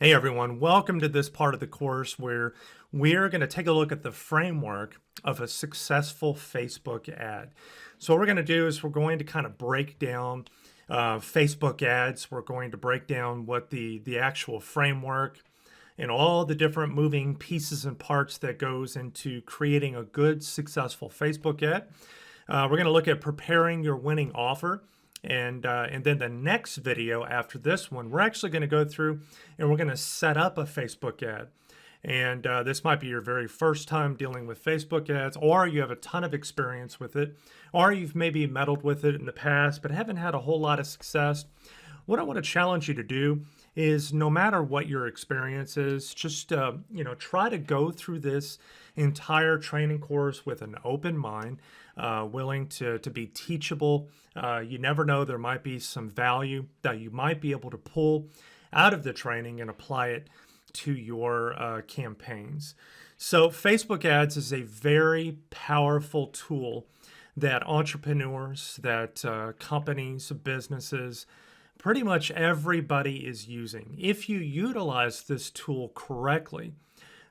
Hey everyone, welcome to this part of the course where we're going to take a look at the framework of a successful Facebook ad. So what we're going to do is we're going to kind of break down Facebook ads. We're going to break down what the actual framework and all the different moving pieces and parts that goes into creating a good, successful Facebook ad. We're going to look at preparing your winning offer. And then the next video after this one, we're actually going to go through and we're going to set up a Facebook ad. And this might be your very first time dealing with Facebook ads, or you have a ton of experience with it, or you've maybe meddled with it in the past but haven't had a whole lot of success. What I want to challenge you to do is, no matter what your experience is, just try to go through this entire training course with an open mind, willing to be teachable. You never know, there might be some value that you might be able to pull out of the training and apply it to your campaigns. So Facebook ads is a very powerful tool that entrepreneurs, that companies, businesses, pretty much everybody is using. If you utilize this tool correctly,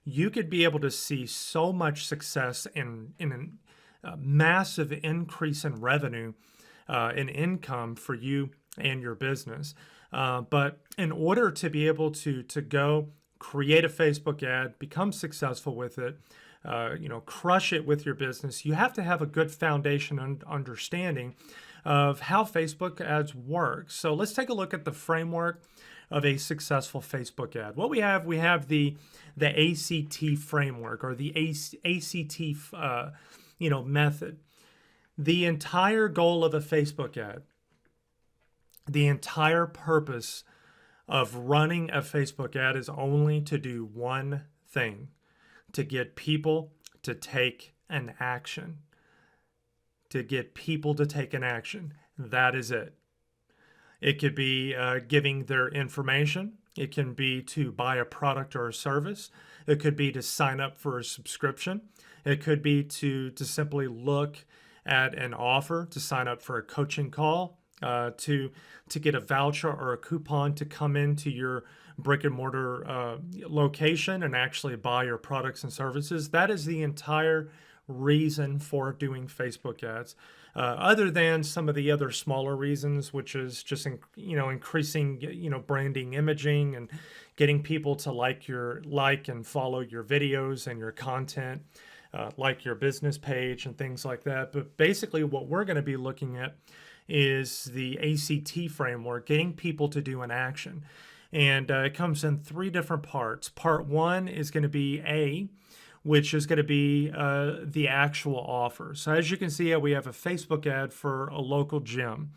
you could be able to see so much success in a massive increase in revenue and income for you and your business. But in order to be able to go create a Facebook ad, become successful with it, crush it with your business, you have to have a good foundation and understanding of how Facebook ads work. So let's take a look at the framework of a successful Facebook ad. What we have the ACT framework, or the ACT method. The entire goal of a Facebook ad, the entire purpose of running a Facebook ad is only to do one thing: to get people to take an action. To get people to take an action. That is it. It could be giving their information. It can be to buy a product or a service. It could be to sign up for a subscription. It could be to simply look at an offer, to sign up for a coaching call, to get a voucher or a coupon to come into your brick and mortar location and actually buy your products and services. That is the entire reason for doing Facebook ads, other than some of the other smaller reasons, which is just increasing branding, imaging, and getting people to like and follow your videos and your content, like your business page and things like that. But basically what we're going to be looking at is the ACT framework, getting people to do an action. And it comes in three different parts. Part one is going to be A, which is going to be the actual offer. So as you can see, we have a Facebook ad for a local gym.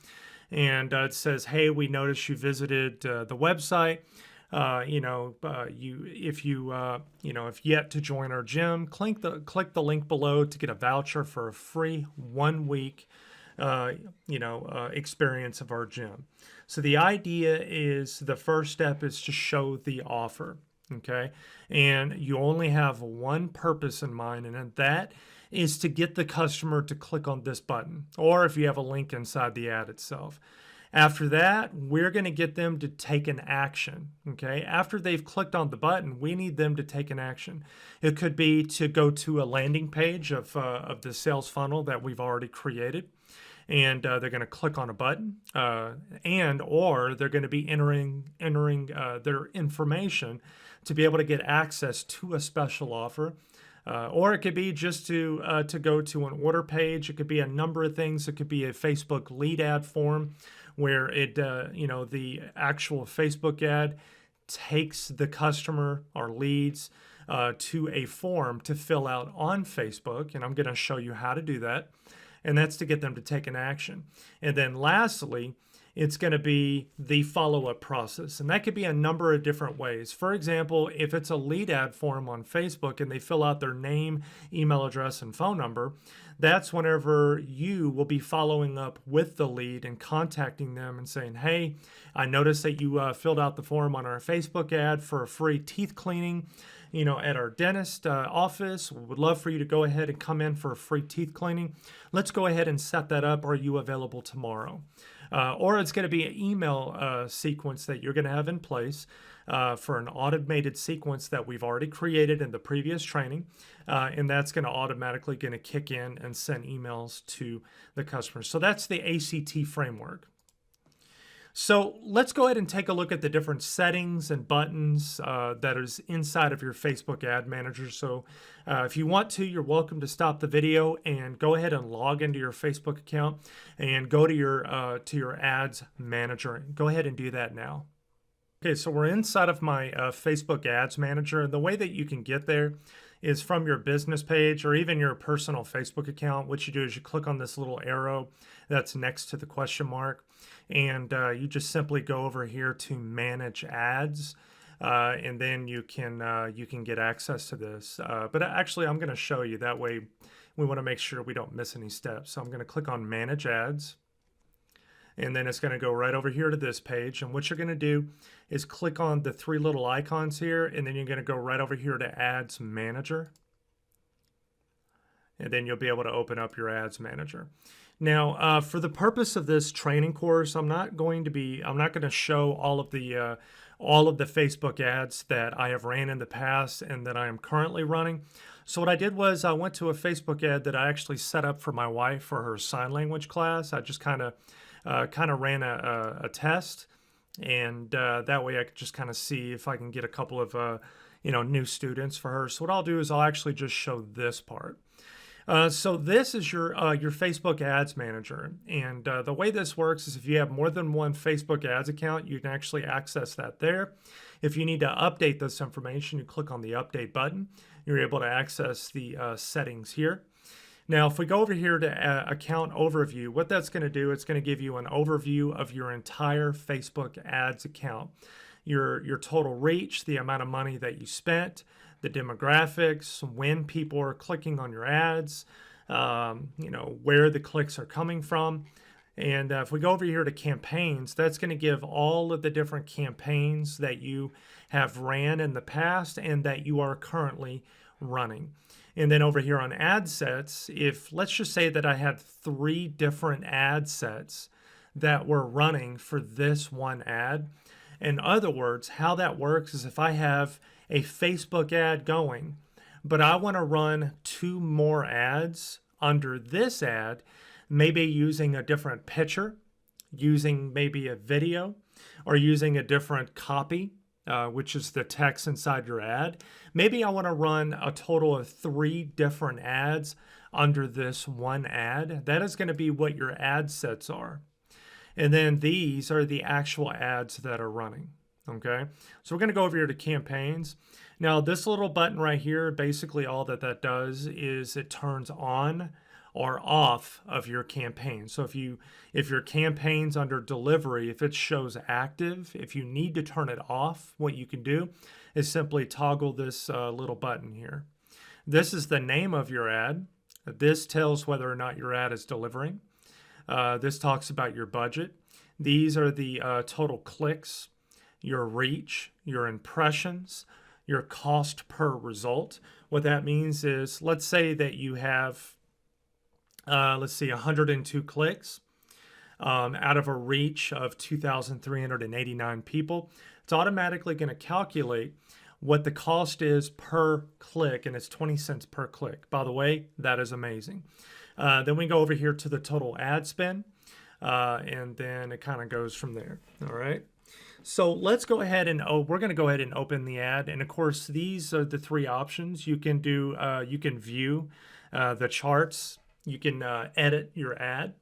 And it says, hey, we noticed you visited the website. If yet to join our gym, click the link below to get a voucher for a free 1 week experience of our gym. So the idea is, the first step is to show the offer. Okay. And you only have one purpose in mind, and that is to get the customer to click on this button, or if you have a link inside the ad itself. After that, we're going to get them to take an action. Okay. After they've clicked on the button, we need them to take an action. It could be to go to a landing page of the sales funnel that we've already created. And they're going to click on a button, or they're going to be entering their information to be able to get access to a special offer. Or it could be just to go to an order page. It could be a number of things. It could be a Facebook lead ad form where the actual Facebook ad takes the customer or leads to a form to fill out on Facebook. And I'm going to show you how to do that. And that's to get them to take an action. And then lastly, it's going to be the follow-up process. And that could be a number of different ways. For example, if it's a lead ad form on Facebook and they fill out their name, email address, and phone number, that's whenever you will be following up with the lead and contacting them and saying, hey, I noticed that you filled out the form on our Facebook ad for a free teeth cleaning, at our dentist office. We would love for you to go ahead and come in for a free teeth cleaning. Let's go ahead and set that up. Are you available tomorrow? or it's going to be an email sequence that you're going to have in place for an automated sequence that we've already created in the previous training. And that's going to automatically going to kick in and send emails to the customers. So that's the ACT framework. So let's go ahead and take a look at the different settings and buttons that is inside of your Facebook Ad Manager. So if you want to, you're welcome to stop the video and go ahead and log into your Facebook account and go to your Ads Manager. Go ahead and do that now. Okay, so we're inside of my Facebook Ads Manager, and the way that you can get there is from your business page or even your personal Facebook account. What you do is you click on this little arrow that's next to the question mark, and you just simply go over here to Manage Ads, and then you can get access to this. But actually, I'm going to show you. That way, we want to make sure we don't miss any steps. So I'm going to click on Manage Ads. And then it's going to go right over here to this page. And what you're going to do is click on the three little icons here, and then you're going to go right over here to Ads Manager. And then you'll be able to open up your Ads Manager. Now, for the purpose of this training course, I'm not going to show all of the Facebook ads that I have ran in the past and that I am currently running. So what I did was I went to a Facebook ad that I actually set up for my wife for her sign language class. I just kind of ran a test, and that way I could just kind of see if I can get a couple of new students for her. So what I'll do is I'll actually just show this part. So this is your Facebook Ads Manager, and the way this works is if you have more than one Facebook Ads account, you can actually access that there. If you need to update this information, you click on the Update button. You're able to access the settings here. Now, if we go over here to Account Overview, what that's going to do, it's going to give you an overview of your entire Facebook Ads account. Your total reach, the amount of money that you spent, the demographics, when people are clicking on your ads, where the clicks are coming from. And if we go over here to campaigns, that's going to give all of the different campaigns that you have ran in the past and that you are currently running. And then over here on ad sets, if let's just say that I had 3 different ad sets that were running for this one ad. In other words, how that works is if I have a Facebook ad going, but I want to run 2 more ads under this ad, maybe using a different picture, using maybe a video, or using a different copy, which is the text inside your ad. Maybe I want to run a total of 3 different ads under this one ad. That is going to be what your ad sets are. And then these are the actual ads that are running. Okay, so we're going to go over here to campaigns. Now, this little button right here, basically all that does is it turns on or off of your campaign. So if your campaign's under delivery, if it shows active, if you need to turn it off, what you can do is simply toggle this little button here. This is the name of your ad. This tells whether or not your ad is delivering. This talks about your budget. These are the total clicks, your reach, your impressions, your cost per result. What that means is, let's say that you have 102 clicks out of a reach of 2,389 people. It's automatically going to calculate what the cost is per click, and it's 20 cents per click. By the way, that is amazing. Then we go over here to the total ad spend, and then it kind of goes from there. All right. So let's go ahead and we're going to go ahead and open the ad. And of course, these are the 3 options. You can do, you can view the charts. You can edit your ad.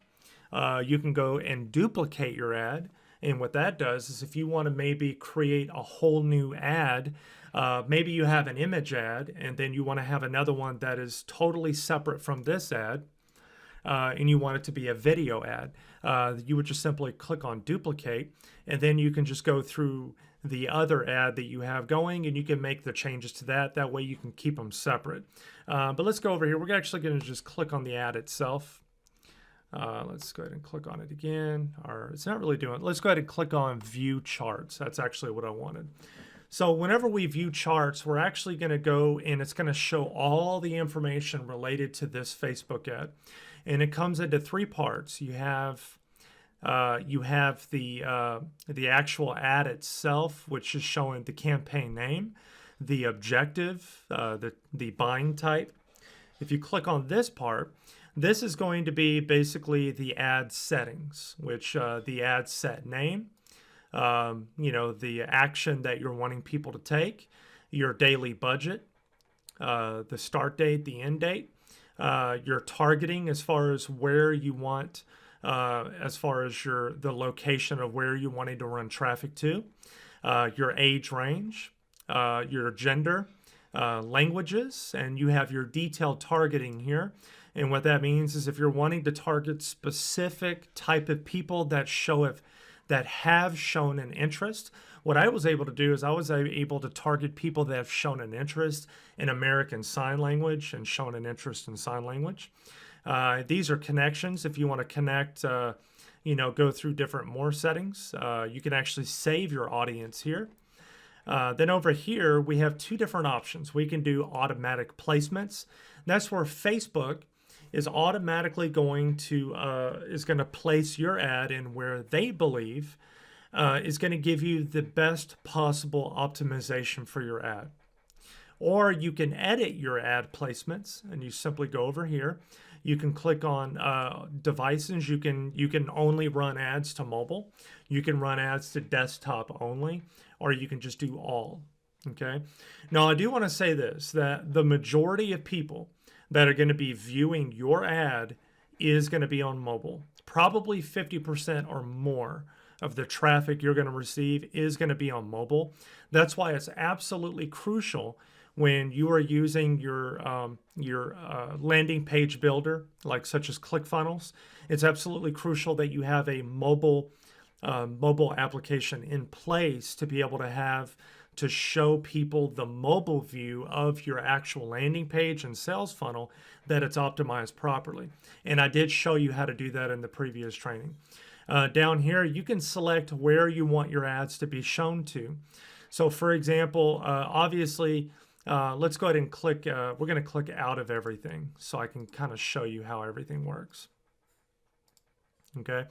You can go and duplicate your ad. And what that does is if you want to maybe create a whole new ad, maybe you have an image ad and then you want to have another one that is totally separate from this ad, and you want it to be a video ad, you would just simply click on duplicate, and then you can just go through the other ad that you have going and you can make the changes to that. That way you can keep them separate. But let's go over here. We're actually going to just click on the ad itself. Let's go ahead and click on it again. Or it's not really doing it. Let's go ahead and click on view charts. That's actually what I wanted. So whenever we view charts, we're actually going to go and it's going to show all the information related to this Facebook ad. And it comes into 3 parts. You have You have the actual ad itself, which is showing the campaign name, the objective, the buying type. If you click on this part, this is going to be basically the ad settings, which the ad set name, the action that you're wanting people to take, your daily budget, the start date, the end date, your targeting as far as where you want, as far as the location of where you wanting to run traffic to, your age range, your gender, languages, and you have your detailed targeting here. And what that means is if you're wanting to target specific type of people that have shown an interest, what I was able to do is I was able to target people that have shown an interest in American Sign Language and shown an interest in sign language. These are connections. If you want to connect, go through different more settings, you can actually save your audience here. Then over here, we have two different options. We can do automatic placements. That's where Facebook is automatically going to place your ad in where they believe is going to give you the best possible optimization for your ad. Or you can edit your ad placements, and you simply go over here. You can click on devices. You can only run ads to mobile. You can run ads to desktop only, or you can just do all. Okay. Now I do want to say this, that the majority of people that are going to be viewing your ad is going to be on mobile. Probably 50% or more of the traffic you're going to receive is going to be on mobile. That's why it's absolutely crucial when you are using your landing page builder, like such as ClickFunnels. It's absolutely crucial that you have a mobile application in place to be able to show people the mobile view of your actual landing page and sales funnel, that it's optimized properly. And I did show you how to do that in the previous training. Down here, you can select where you want your ads to be shown to. So for example, obviously, let's go ahead and click, we're going to click out of everything so I can kind of show you how everything works. Okay.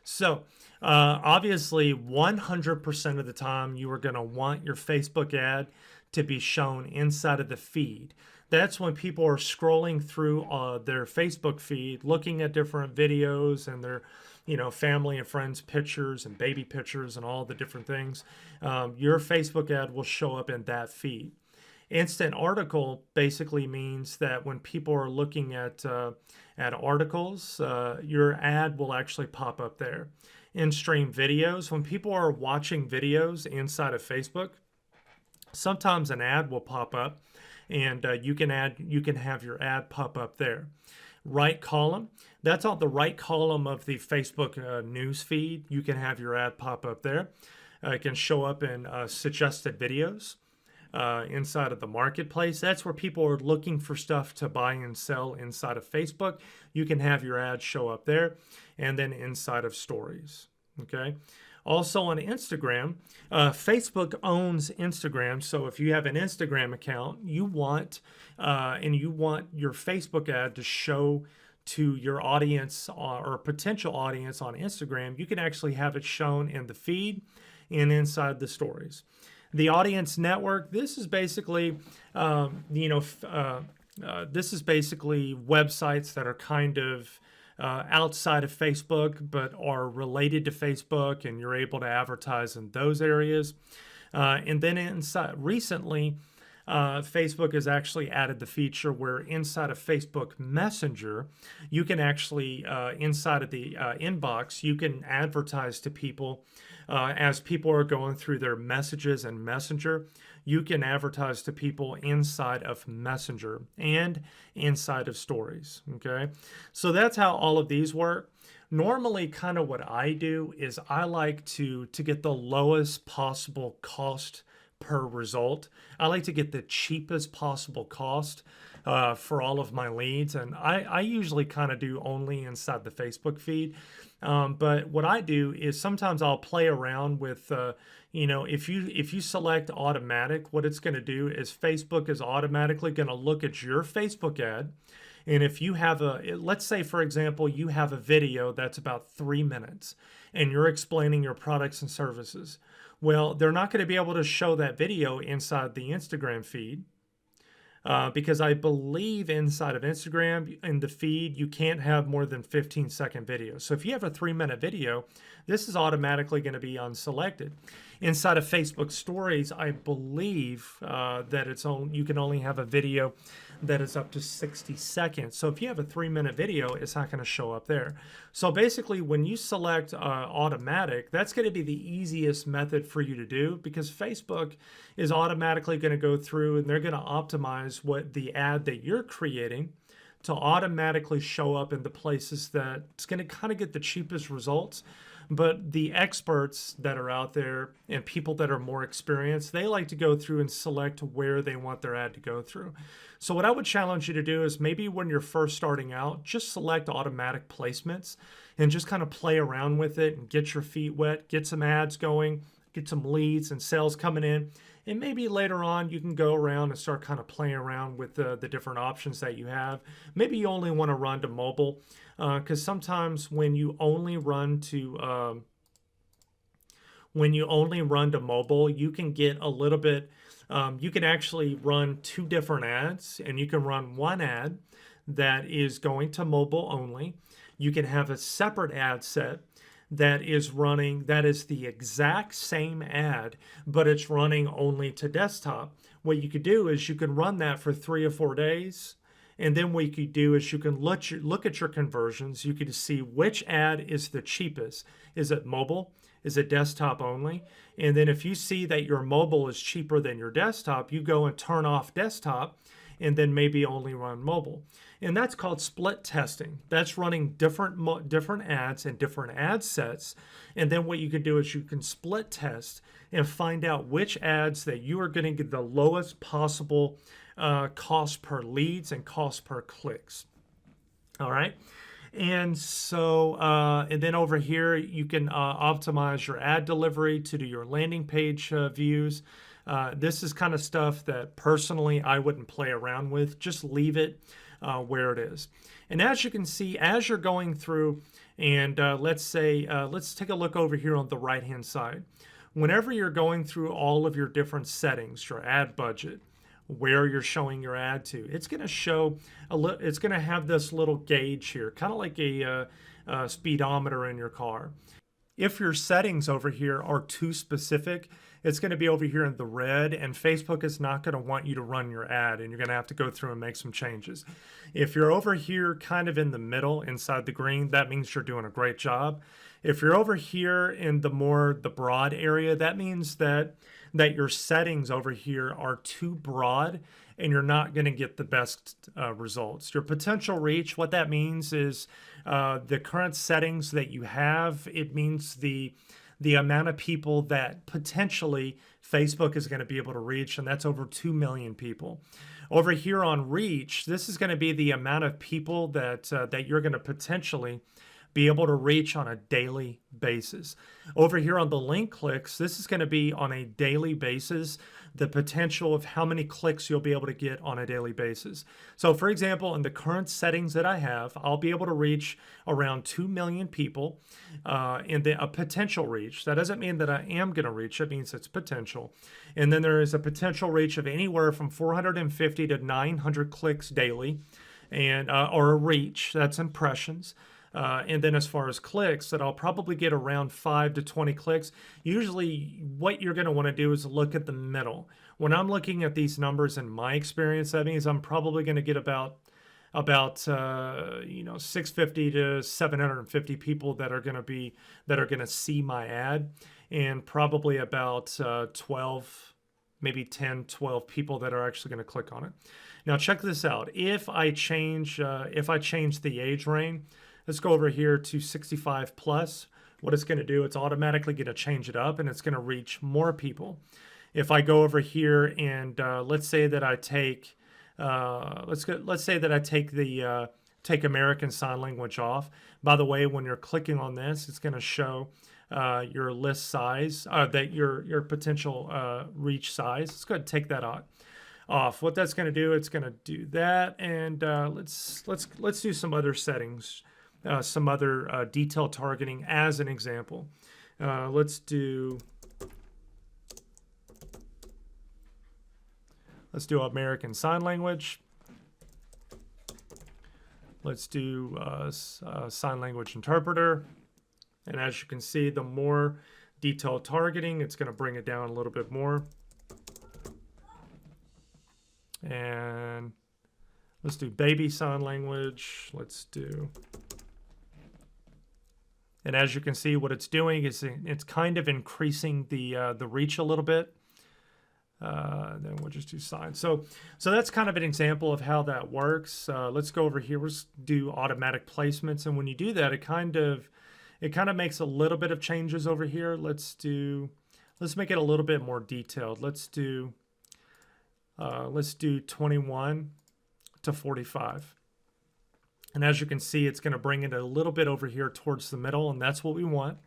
So obviously 100% of the time you are going to want your Facebook ad to be shown inside of the feed. That's when people are scrolling through their Facebook feed, looking at different videos and their family and friends pictures and baby pictures and all the different things. Your Facebook ad will show up in that feed. Instant article basically means that when people are looking at articles, your ad will actually pop up there. In-stream videos, when people are watching videos inside of Facebook, sometimes an ad will pop up, and you can have your ad pop up there. Right column, that's on the right column of the Facebook news feed. You can have your ad pop up there. It can show up in suggested videos. Inside of the marketplace, that's where people are looking for stuff to buy and sell inside of Facebook. You can have your ads show up there, and then inside of stories. Okay. Also on Instagram, Facebook owns Instagram. So if you have an Instagram account, you want your Facebook ad to show to your audience or potential audience on Instagram, you can actually have it shown in the feed and inside the stories. The audience network, this is basically, this is basically websites that are kind of outside of Facebook, but are related to Facebook, and you're able to advertise in those areas. And then recently, Facebook has actually added the feature where inside of Facebook Messenger, you can actually, inside of the inbox, you can advertise to people as people are going through their messages in Messenger. You can advertise to people inside of Messenger and inside of Stories. Okay, so that's how all of these work. Normally, kind of what I do is I like to get the lowest possible cost per result. I like to get the cheapest possible cost for all of my leads, and I usually kind of do only inside the Facebook feed. But what I do is sometimes I'll play around with, if you select automatic, what it's going to do is Facebook is automatically going to look at your Facebook ad. And if you have let's say, for example, you have a video that's about 3 minutes and you're explaining your products and services. Well, they're not going to be able to show that video inside the Instagram feed because I believe inside of Instagram in the feed, you can't have more than 15-second videos. So if you have a 3-minute video, this is automatically going to be unselected. Inside of Facebook Stories, I believe that you can only have a video that is up to 60 seconds. So if you have a 3-minute video, it's not going to show up there. So basically, when you select automatic, that's going to be the easiest method for you to do, because Facebook is automatically going to go through and they're going to optimize what the ad that you're creating to automatically show up in the places that it's going to kind of get the cheapest results. But the experts that are out there and people that are more experienced, they like to go through and select where they want their ad to go through. So what I would challenge you to do is maybe when you're first starting out, just select automatic placements and just kind of play around with it and get your feet wet, get some ads going, get some leads and sales coming in. And maybe later on you can go around and start kind of playing around with the different options that you have. Maybe you only want to run to mobile, because sometimes when you only run to mobile, you can get a little bit. You can actually run 2 different ads, and you can run one ad that is going to mobile only. You can have a separate ad set that is the exact same ad, but it's running only to desktop. What you could do is you can run that for 3 or 4 days. And then what you could do is you can look at your conversions. You could see which ad is the cheapest. Is it mobile? Is it desktop only? And then if you see that your mobile is cheaper than your desktop, you go and turn off desktop and then maybe only run mobile. And that's called split testing. That's running different ads and different ad sets. And then what you can do is you can split test and find out which ads that you are going to get the lowest possible cost per leads and cost per clicks. All right. And so, and then over here, you can optimize your ad delivery to do your landing page views. This is kind of stuff that personally I wouldn't play around with. Just leave it where it is. And as you can see, as you're going through, and let's take a look over here on the right-hand side. Whenever you're going through all of your different settings, your ad budget, where you're showing your ad to, it's going to show it's going to have this little gauge here, kind of like a speedometer in your car. If your settings over here are too specific, it's going to be over here in the red, and Facebook is not going to want you to run your ad, and you're going to have to go through and make some changes. If you're over here kind of in the middle inside the green, that means you're doing a great job. If you're over here in the broad area, that means that your settings over here are too broad and you're not going to get the best results. Your potential reach, what that means is the current settings that you have, it means the amount of people that potentially Facebook is going to be able to reach, and that's over 2 million people. Over here on reach, this is going to be the amount of people that you're going to potentially be able to reach on a daily basis. Over here on the link clicks, this is going to be on a daily basis, the potential of how many clicks you'll be able to get on a daily basis. So for example, in the current settings that I have, I'll be able to reach around 2 million people in a potential reach. That doesn't mean that I am going to reach, it means it's potential. And then there is a potential reach of anywhere from 450 to 900 clicks daily, and or a reach, that's impressions. And then as far as clicks, that I'll probably get around 5 to 20 clicks. Usually what you're going to want to do is look at the middle. When I'm looking at these numbers in my experience, that means I'm probably going to get about 650 to 750 people that are going to see my ad, and probably about 12, maybe 10, 12 people that are actually going to click on it. Now check this out. If I change the age range, let's go over here to 65 plus. What it's going to do, it's automatically going to change it up and it's going to reach more people. If I go over here and let's say that I take take American Sign Language off. By the way, when you're clicking on this, it's going to show your list size, that your potential reach size. Let's go ahead and take that off. What that's going to do, it's going to do that, and let's do some other settings, some other detailed targeting as an example. Let's do American Sign Language. Let's do sign language interpreter. And as you can see, the more detailed targeting, it's going to bring it down a little bit more. And let's do baby sign language. Let's do, and as you can see, what it's doing is it's kind of increasing the reach a little bit. Then we'll just do sign. So that's kind of an example of how that works. Let's go over here. Let's do automatic placements, and when you do that, it kind of makes a little bit of changes over here. Let's make it a little bit more detailed. Let's do 21 to 45. And as you can see, it's going to bring it a little bit over here towards the middle, and that's what we want.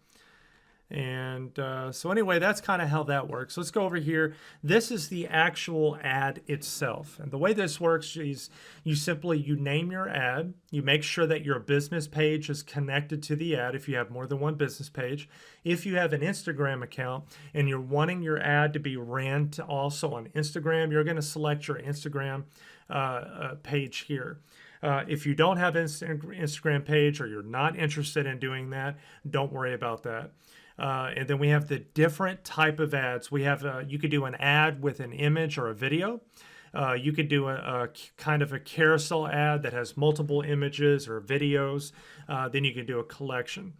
And so anyway, that's kind of how that works. Let's go over here. This is the actual ad itself. And the way this works is you name your ad. You make sure that your business page is connected to the ad if you have more than one business page. If you have an Instagram account and you're wanting your ad to be ran to also on Instagram, you're going to select your Instagram page here. If you don't have an Instagram page or you're not interested in doing that, don't worry about that. And then we have the different type of ads. We have you could do an ad with an image or a video. You could do a kind of a carousel ad that has multiple images or videos. Then you can do a collection.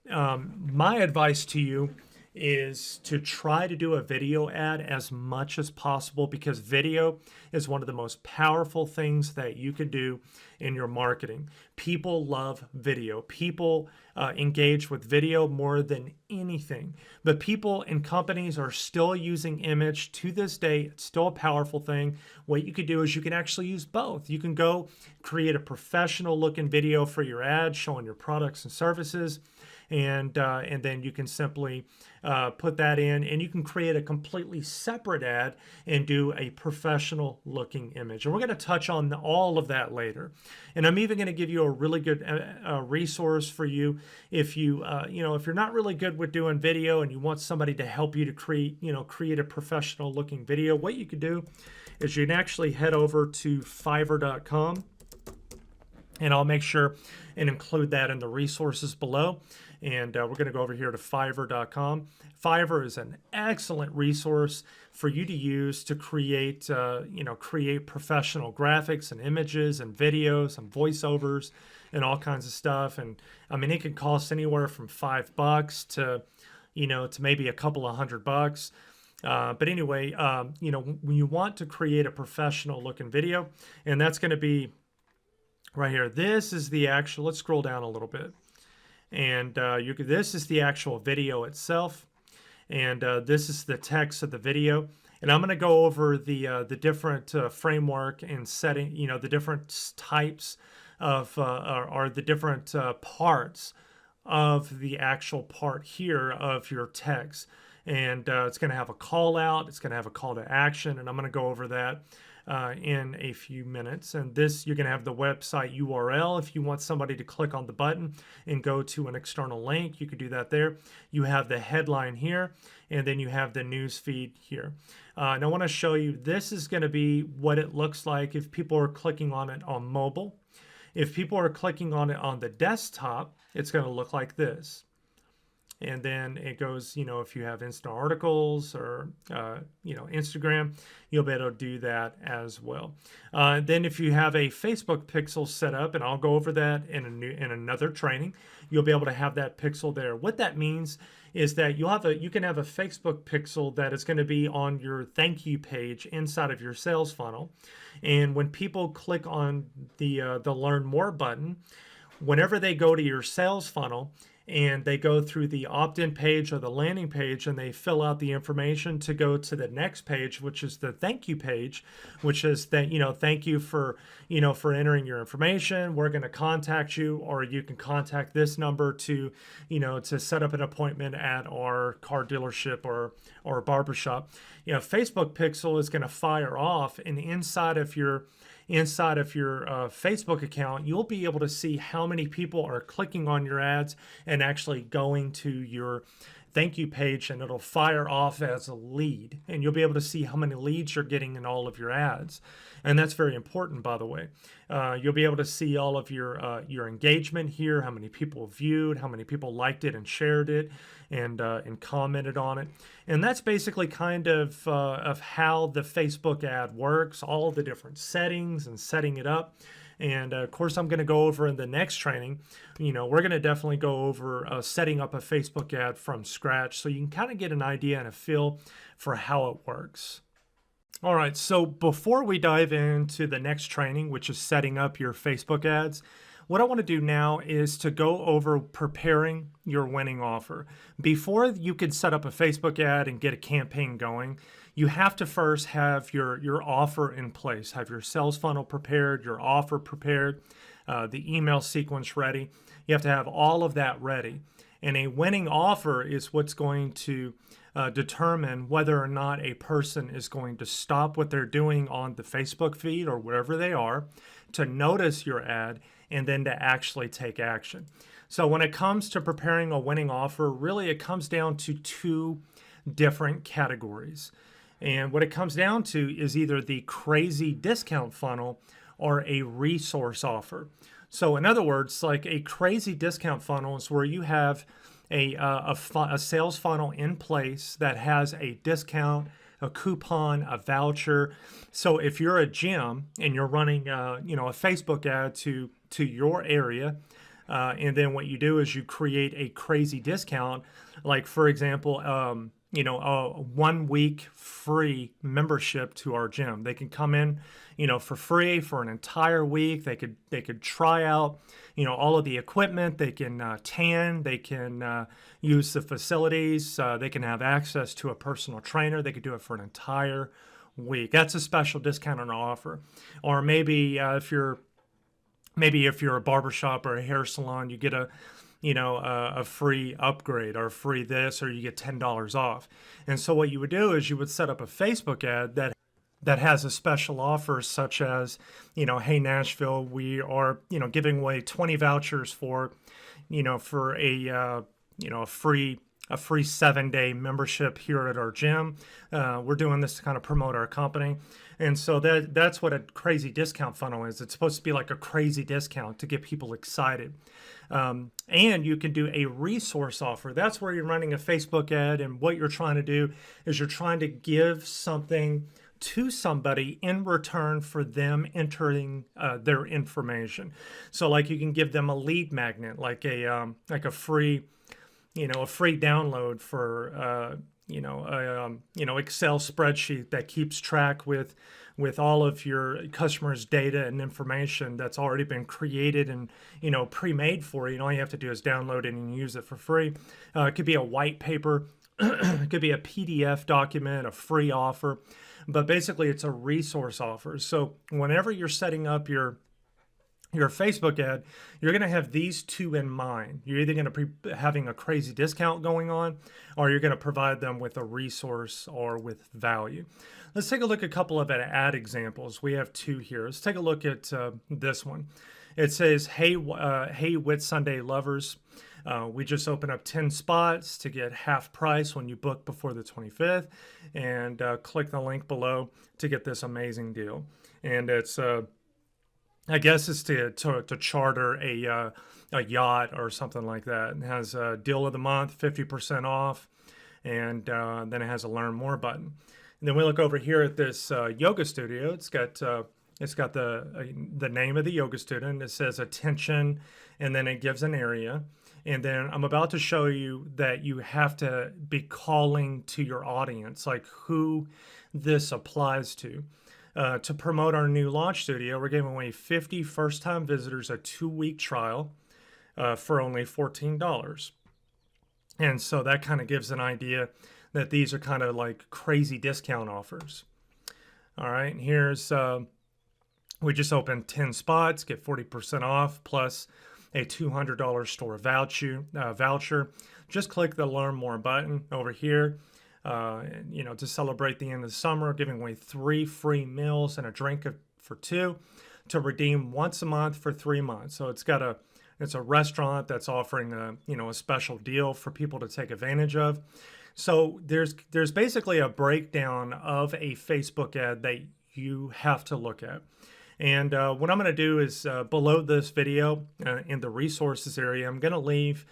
My advice to you is to try to do a video ad as much as possible, because video is one of the most powerful things that you could do in your marketing. People love video. People engage with video more than anything. But people and companies are still using image to this day. It's still a powerful thing. What you could do is you can actually use both. You can go create a professional looking video for your ad showing your products and services. And then you can simply put that in, and you can create a completely separate ad and do a professional looking image. And we're going to touch on all of that later. And I'm even going to give you a really good resource for you if if you're not really good with doing video and you want somebody to help you to create a professional looking video. What you could do is you can actually head over to Fiverr.com. And I'll make sure and include that in the resources below. And we're going to go over here to Fiverr.com. Fiverr is an excellent resource for you to use to create, create professional graphics and images and videos and voiceovers and all kinds of stuff. And I mean, it can cost anywhere from $5 to, to maybe a couple of $100. But anyway, when you want to create a professional looking video, and that's going to be right here. This is the actual, let's scroll down a little bit. And this is the actual video itself. And this is the text of the video. And I'm going to go over the different framework and setting, the different types of, or the different parts of the actual part here of your text. And it's going to have a call out. It's going to have a call to action. And I'm going to go over that in a few minutes. And this, you're going to have the website URL. If you want somebody to click on the button and go to an external link, you could do that there. You have the headline here, and then you have the news feed here. And I want to show you, this is going to be what it looks like if people are clicking on it on mobile. If people are clicking on it on the desktop, it's going to look like this. And then it goes, if you have Insta articles or, Instagram, you'll be able to do that as well. Then if you have a Facebook pixel set up, and I'll go over that in another training, you'll be able to have that pixel there. What that means is that you can have a Facebook pixel that is going to be on your thank you page inside of your sales funnel. And when people click on the Learn More button, whenever they go to your sales funnel, and they go through the opt-in page or the landing page and they fill out the information to go to the next page, which is the thank you page, which is that, thank you for, for entering your information. We're going to contact you, or you can contact this number to, to set up an appointment at our car dealership or barbershop. Facebook Pixel is going to fire off, and inside of your Facebook account, you'll be able to see how many people are clicking on your ads and actually going to your thank you page, and it'll fire off as a lead, and you'll be able to see how many leads you're getting in all of your ads. And that's very important, by the way. You'll be able to see all of your engagement here, how many people viewed, how many people liked it and shared it, and commented on it. And that's basically kind of how the Facebook ad works, all the different settings and setting it up. And of course, I'm going to go over in the next training, we're going to definitely go over setting up a Facebook ad from scratch, so you can kind of get an idea and a feel for how it works. All right, so before we dive into the next training, which is setting up your Facebook ads, what I want to do now is to go over preparing your winning offer. Before you can set up a Facebook ad and get a campaign going, you have to first have your offer in place, have your sales funnel prepared, your offer prepared, the email sequence ready. You have to have all of that ready. And a winning offer is what's going to determine whether or not a person is going to stop what they're doing on the Facebook feed or wherever they are to notice your ad and then to actually take action. So when it comes to preparing a winning offer, really it comes down to two different categories. And what it comes down to is either the crazy discount funnel or a resource offer. So in other words, like a crazy discount funnel is where you have a sales funnel in place that has a discount, a coupon, a voucher. So if you're a gym and you're running, a Facebook ad to your area, and then what you do is you create a crazy discount, like for example, a 1 week free membership to our gym. They can come in, for free for an entire week. They could try out, all of the equipment. They can tan. They can use the facilities. They can have access to a personal trainer. They could do it for an entire week. That's a special discount on offer. Or maybe if you're a barbershop or a hair salon, you get a free upgrade or free this, or you get $10 off. And so what you would do is you would set up a Facebook ad that has a special offer, such as, hey Nashville, we are, giving away 20 vouchers for a free 7-day membership here at our gym. We're doing this to kind of promote our company. And so that's what a crazy discount funnel is. It's supposed to be like a crazy discount to get people excited. And you can do a resource offer. That's where you're running a Facebook ad, and what you're trying to do is you're trying to give something to somebody in return for them entering their information. So like you can give them a lead magnet, like a free download for Excel spreadsheet that keeps track with all of your customers' data and information that's already been created and pre-made for you. And all you have to do is download it and use it for free. It could be a white paper, it could be a PDF document, a free offer, but basically it's a resource offer. So whenever you're setting up your Facebook ad, you're going to have these two in mind. You're either going to be having a crazy discount going on, or you're going to provide them with a resource or with value. Let's take a look at a couple of ad examples. We have two here. Let's take a look at this one. It says, hey Whit Sunday lovers, we just opened up 10 spots to get half price when you book before the 25th, and click the link below to get this amazing deal. And it's I guess it's to charter a yacht or something like that. It has a deal of the month, 50% off, and then it has a learn more button. And then we look over here at this yoga studio. It's got the name of the yoga student. It says attention, and then it gives an area. And then I'm about to show you that you have to be calling to your audience, like who this applies to. To promote our new launch studio, we're giving away 50 first-time visitors a 2-week trial for only $14. And so that kind of gives an idea that these are kind of like crazy discount offers. All right, and here's we just opened 10 spots, get 40% off plus a $200 store voucher. Just click the Learn More button over here. To celebrate the end of the summer, giving away 3 free meals and a drink for 2 to redeem once a month for 3 months. So it's a restaurant that's offering a special deal for people to take advantage of. So there's basically a breakdown of a Facebook ad that you have to look at. And what I'm going to do is below this video in the resources area, I'm going to leave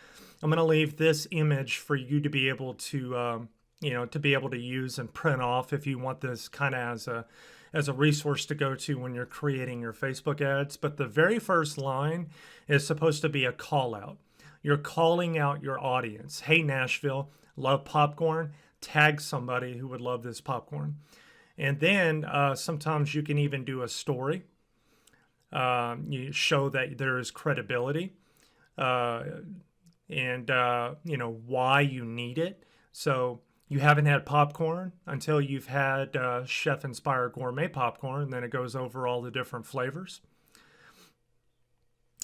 this image for you to be able to use and print off if you want this kind of as a resource to go to when you're creating your Facebook ads. But the very first line is supposed to be a call out. You're calling out your audience. Hey, Nashville, love popcorn. Tag somebody who would love this popcorn. And then sometimes you can even do a story. You show that there is credibility and why you need it. So you haven't had popcorn until you've had chef-inspired gourmet popcorn. And then it goes over all the different flavors.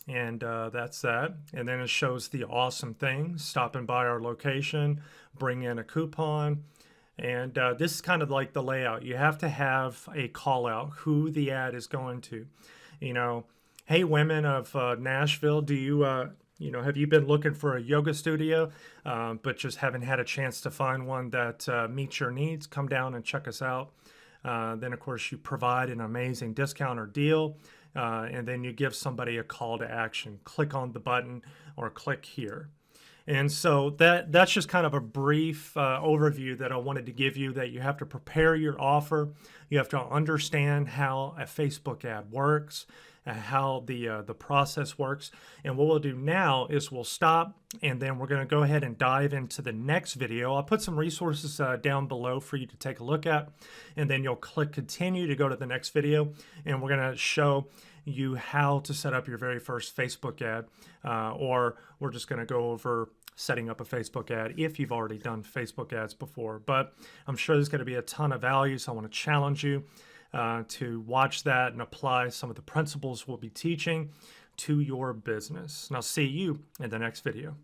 And that's that. And then it shows the awesome things, stopping by our location, bring in a coupon. And this is kind of like the layout. You have to have a call out who the ad is going to. Hey, women of Nashville, do you, have you been looking for a yoga studio, but just haven't had a chance to find one that meets your needs? Come down and check us out. Then, of course, you provide an amazing discount or deal, and then you give somebody a call to action. Click on the button or click here. And so that's just kind of a brief overview that I wanted to give you, that you have to prepare your offer. You have to understand how a Facebook ad works, how the process works. And what we'll do now is we'll stop, and then we're going to go ahead and dive into the next video. I'll put some resources down below for you to take a look at, and then you'll click continue to go to the next video, and we're going to show you how to set up your very first Facebook ad, or we're just going to go over setting up a Facebook ad if you've already done Facebook ads before. But I'm sure there's going to be a ton of value, so I want to challenge you to watch that and apply some of the principles we'll be teaching to your business. And I'll see you in the next video.